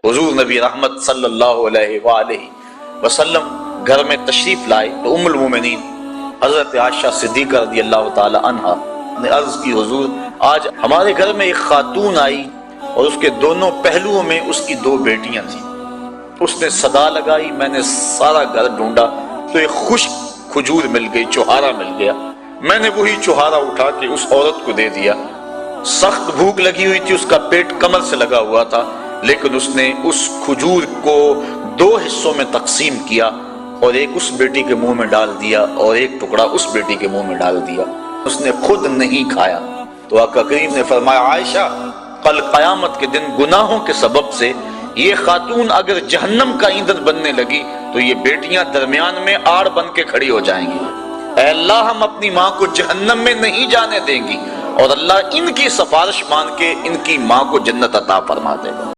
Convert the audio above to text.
हुजूर नबी रहमत सल्लल्लाहु अलैहि वसल्लम घर में तशरीफ लाए तो उम्मुल मोमिनीन हजरत आयशा सिद्दीक़ा रज़ियल्लाहु ताला अन्हा ने अर्ज की, हुजूर आज हमारे घर में एक खातून आई और उसके दोनों पहलुओं में उसकी दो बेटियां थी। उसने सदा लगाई, मैंने सारा घर ढूंढा तो एक खुश्क खजूर मिल गई, चुहारा मिल गया। मैंने वही चुहारा उठा के उस औरत को दे दिया। सख्त भूख लगी हुई थी, उसका पेट कमर से लगा हुआ था, लेकिन उसने उस खजूर को दो हिस्सों में तकसीम किया और एक उस बेटी के मुंह में डाल दिया और एक टुकड़ा उस बेटी के मुंह में डाल दिया। उसने खुद नहीं खाया। तो आका करीम ने फरमाया, आयशा कल क़यामत के दिन गुनाहों के सबब से ये खातून अगर जहन्नम का ईंधन बनने लगी तो ये बेटियां दरमियान में आड़ बन के खड़ी हो जाएंगी। ऐ अल्लाह, हम अपनी माँ को जहन्नम में नहीं जाने देंगी और अल्लाह इनकी सिफारिश मान के इनकी माँ को जन्नत अता फरमा देगा।